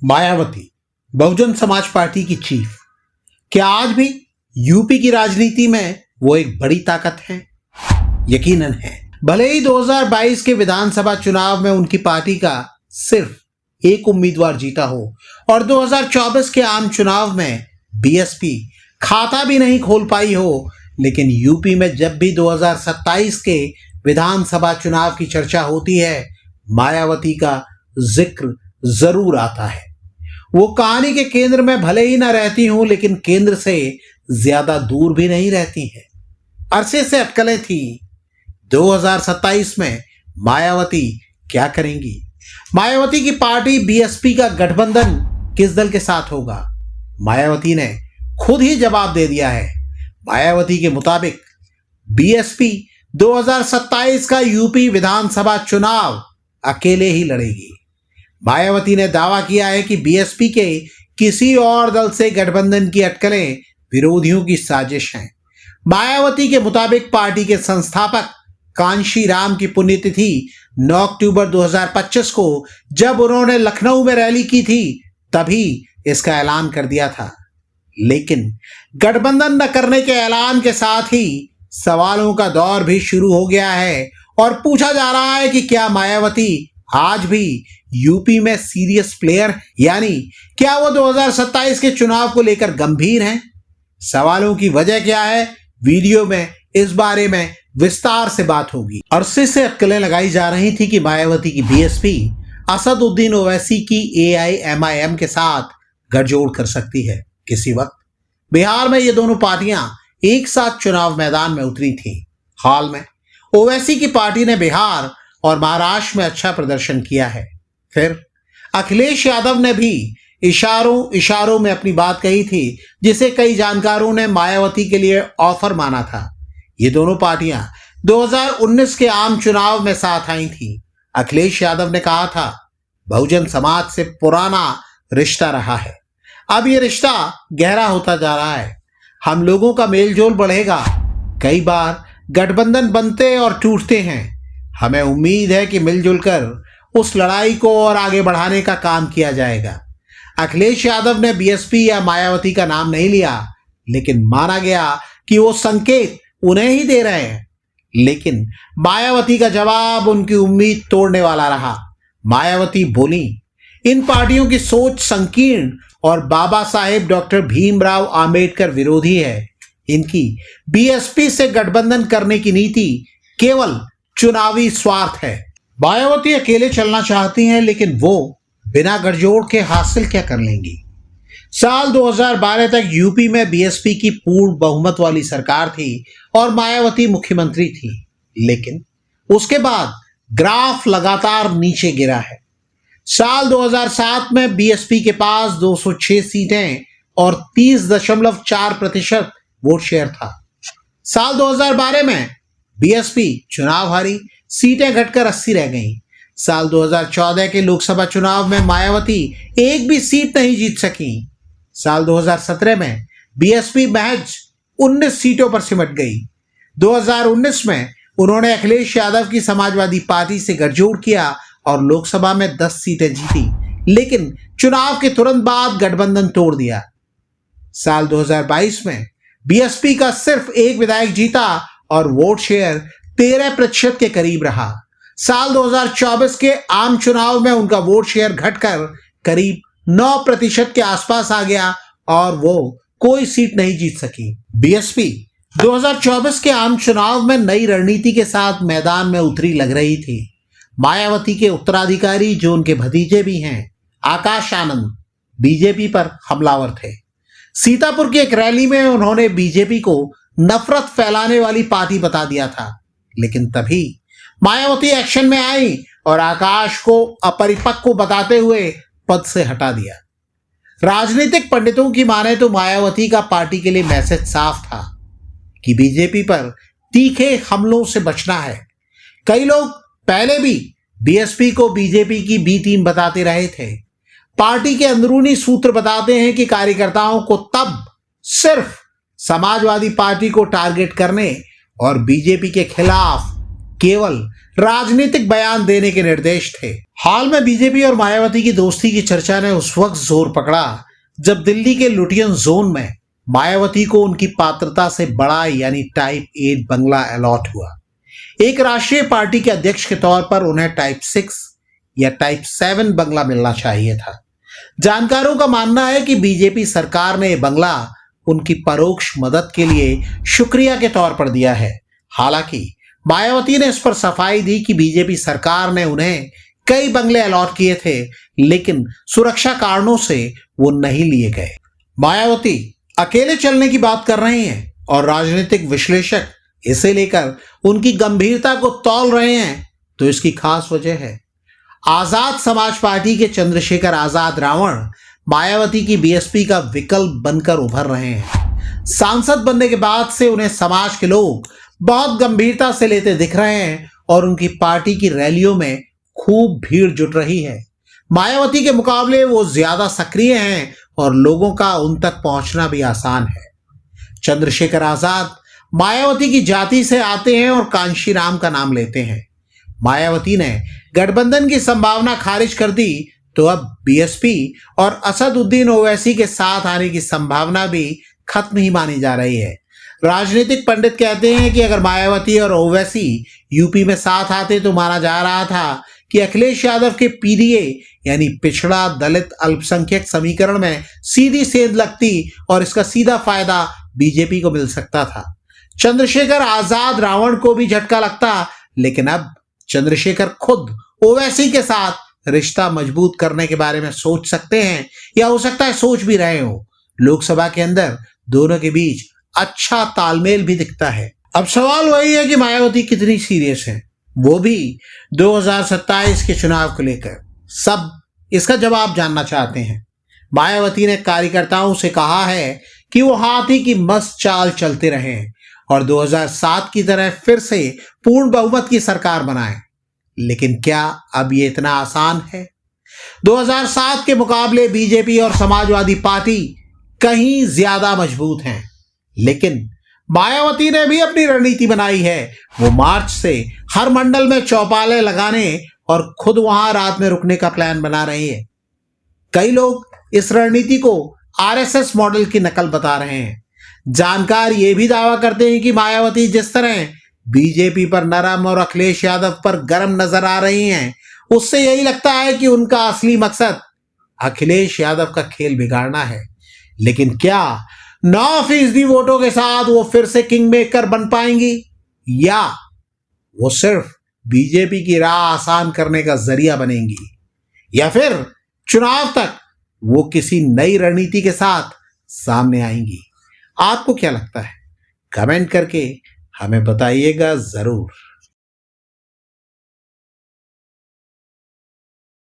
Mayawati Bahujan Samaj party की chief, क्या आज भी यूपी की राजनीति में वो एक बड़ी ताकत है? यकीनन है। भले ही 2022 के विधानसभा चुनाव में उनकी पार्टी का सिर्फ एक उम्मीदवार जीता हो और 2024 के आम चुनाव में बीएसपी खाता भी नहीं खोल पाई हो, लेकिन यूपी में जब भी 2027 के विधानसभा चुनाव की चर्चा होती है, मायावती का जिक्र जरूर आता है। वो कहानी के केंद्र में भले ही ना रहती हूं, लेकिन केंद्र से ज्यादा दूर भी नहीं रहती हैं। अरसे से अटकलें थी। 2027 में मायावती क्या करेंगी? मायावती की पार्टी बीएसपी का गठबंधन किस दल के साथ होगा? मायावती ने खुद ही जवाब दे दिया है। मायावती के मुताबिक बीएसपी 2027 का यूपी विधानसभा चुनाव अकेले ही लड़ेगी। मायावती ने दावा किया है कि बीएसपी के किसी और दल से गठबंधन की अटकलें विरोधियों की साजिश हैं। मायावती के मुताबिक पार्टी के संस्थापक कांशी राम की पुण्यतिथि 9 अक्टूबर 2025 को जब उन्होंने लखनऊ में रैली की थी, तभी इसका ऐलान कर दिया था। लेकिन गठबंधन न करने के ऐलान के साथ ही सवालों का दौर भी शुरू हो गया है और पूछा जा रहा है कि क्या मायावती आज भी यूपी में सीरियस प्लेयर, यानी क्या वो 2027 के चुनाव को लेकर गंभीर हैं? सवालों की वजह क्या है? वीडियो में इस बारे में विस्तार से बात होगी। अरसे से अटकलें लगाई जा रही थी कि मायावती की बीएसपी असदुद्दीन ओवैसी की एआईएमआईएम के साथ गठजोड़ कर सकती है। किसी वक्त बिहार में ये दोनों पार्टियां एक साथ चुनाव मैदान में उतरी थी। हाल में ओवैसी की पार्टी ने बिहार और महाराष्ट्र में अच्छा प्रदर्शन किया है। फिर अखिलेश यादव ने भी इशारों में अपनी बात कही थी, जिसे कई जानकारों ने मायावती के लिए ऑफर माना था। ये दोनों पार्टियां 2019 के आम चुनाव में साथ आई थी। अखिलेश यादव ने कहा था, बहुजन समाज से पुराना रिश्ता रहा है, अब ये रिश्ता गहरा होता जा रहा है, हम लोगों का मेलजोल बढ़ेगा। कई बार गठबंधन बनते और टूटते हैं, हमें उम्मीद है कि मिलजुल कर उस लड़ाई को और आगे बढ़ाने का काम किया जाएगा। अखिलेश यादव ने बीएसपी या मायावती का नाम नहीं लिया, लेकिन माना गया कि वो संकेत उन्हें ही दे रहे हैं। लेकिन मायावती का जवाब उनकी उम्मीद तोड़ने वाला रहा। मायावती बोली, इन पार्टियों की सोच संकीर्ण और बाबा साहेब डॉक्टर भीमराव आंबेडकर विरोधी है। इनकी बीएसपी से गठबंधन करने की नीति केवल चुनावी स्वार्थ है। मायावती अकेले चलना चाहती हैं, लेकिन वो बिना गठजोड़ के हासिल क्या कर लेंगी? साल 2012 तक यूपी में बीएसपी की पूर्ण बहुमत वाली सरकार थी और मायावती मुख्यमंत्री थी, लेकिन उसके बाद ग्राफ लगातार नीचे गिरा है। साल 2007 में बीएसपी के पास 206 सीटें और 30.4% वोट शेयर था। साल 2012 में बीएसपी चुनाव हारी, सीटें घटकर 80 रह गईं। साल 2014 के लोकसभा चुनाव में मायावती एक भी सीट नहीं जीत सकी। साल 2017 में बीएसपी महज 19 सीटों पर सिमट गई। 2019 में उन्होंने अखिलेश यादव की समाजवादी पार्टी से गठजोड़ किया और लोकसभा में 10 सीटें जीती, लेकिन चुनाव के तुरंत बाद गठबंधन तोड़ दिया। साल 2022 में बीएसपी का सिर्फ एक विधायक जीता और वोट शेयर 13% के करीब रहा। साल 2024 के आम चुनाव में उनका वोट शेयर घटकर करीब 9% के आसपास आ गया और वो कोई सीट नहीं जीत सकी। बीएसपी 2024 के आम चुनाव में नई रणनीति के साथ मैदान में उतरी लग रही थी। मायावती के उत्तराधिकारी, जो उनके भतीजे भी हैं, आकाश आनंद, बीजेपी पर हमलावर थे। सीतापुर की एक रैली में उन्होंने बीजेपी को नफरत फैलाने वाली पार्टी बता दिया था, लेकिन तभी मायावती एक्शन में आई और आकाश को अपरिपक्व बताते हुए पद से हटा दिया। राजनीतिक पंडितों की माने तो मायावती का पार्टी के लिए मैसेज साफ था कि बीजेपी पर तीखे हमलों से बचना है। कई लोग पहले भी बीएसपी को बीजेपी की बी टीम बताते रहे थे। पार्टी के अंदरूनी सूत्र बताते हैं कि कार्यकर्ताओं को तब सिर्फ समाजवादी पार्टी को टारगेट करने और बीजेपी के खिलाफ केवल राजनीतिक बयान देने के निर्देश थे। हाल में बीजेपी और मायावती की दोस्ती की चर्चा ने उस वक्त जोर पकड़ा जब दिल्ली के लुटियन जोन में मायावती को उनकी पात्रता से बड़ा यानी टाइप 8 बंगला अलॉट हुआ। एक राष्ट्रीय पार्टी के अध्यक्ष के तौर पर उन्हें टाइप 6 या टाइप 7 बंगला मिलना चाहिए था। जानकारों का मानना है कि बीजेपी सरकार ने यह बंगला उनकी परोक्ष मदद के लिए शुक्रिया के तौर पर दिया है। हालांकि मायावती ने इस पर सफाई दी कि बीजेपी सरकार ने उन्हें कई बंगले अलॉट किए थे, लेकिन सुरक्षा कारणों से वो नहीं लिए गए। मायावती अकेले चलने की बात कर रही हैं और राजनीतिक विश्लेषक इसे लेकर उनकी गंभीरता को तौल रहे हैं, तो इसकी खास वजह है आजाद समाज पार्टी के चंद्रशेखर आजाद रावण मायावती की बीएसपी का विकल्प बनकर उभर रहे हैं। सांसद बनने के बाद से उन्हें समाज के लोग बहुत गंभीरता से लेते दिख रहे हैं और उनकी पार्टी की रैलियों में खूब भीड़ जुट रही है। मायावती के मुकाबले वो ज्यादा सक्रिय हैं और लोगों का उन तक पहुंचना भी आसान है। चंद्रशेखर आजाद मायावती की जाति से आते हैं और कांशीराम का नाम लेते हैं। मायावती ने गठबंधन की संभावना खारिज कर दी, तो अब बीएसपी और असदुद्दीन ओवैसी के साथ आने की संभावना भी खत्म ही मानी जा रही है। राजनीतिक पंडित कहते हैं कि अगर मायावती और ओवैसी यूपी में साथ आते तो माना जा रहा था कि अखिलेश यादव के पीडीए यानी पिछड़ा दलित अल्पसंख्यक समीकरण में सीधी सेंध लगती और इसका सीधा फायदा बीजेपी को मिल सकता था। चंद्रशेखर आजाद रावण को भी झटका लगता, लेकिन अब चंद्रशेखर खुद ओवैसी के साथ रिश्ता मजबूत करने के बारे में सोच सकते हैं, या हो सकता है सोच भी रहे हो। लोकसभा के अंदर दोनों के बीच अच्छा तालमेल भी दिखता है। अब सवाल वही है कि मायावती कितनी सीरियस है, वो भी 2027 के चुनाव को लेकर। सब इसका जवाब जानना चाहते हैं। मायावती ने कार्यकर्ताओं से कहा है कि वो हाथी की मस्त चाल चलते रहें और 2007 की तरह फिर से पूर्ण बहुमत की सरकार बनाएं। लेकिन क्या अब ये इतना आसान है? 2007 के मुकाबले बीजेपी और समाजवादी पार्टी कहीं ज्यादा मजबूत हैं, लेकिन मायावती ने भी अपनी रणनीति बनाई है। वो मार्च से हर मंडल में चौपाले लगाने और खुद वहां रात में रुकने का प्लान बना रही है। कई लोग इस रणनीति को आरएसएस मॉडल की नकल बता रहे हैं। जानकार ये भी दावा करते हैं कि मायावती जिस तरह बीजेपी पर नरम और अखिलेश यादव पर गर्म नजर आ रही हैं, उससे यही लगता है कि उनका असली मकसद अखिलेश यादव का खेल बिगाड़ना है। लेकिन क्या 9% वोटों के साथ वो फिर से किंग मेकर बन पाएंगी, या वो सिर्फ बीजेपी की राह आसान करने का जरिया बनेंगी, या फिर चुनाव तक वो किसी नई रणनीति के साथ सामने आएंगी? आपको क्या लगता है? कमेंट करके हमें बताइएगा जरूर।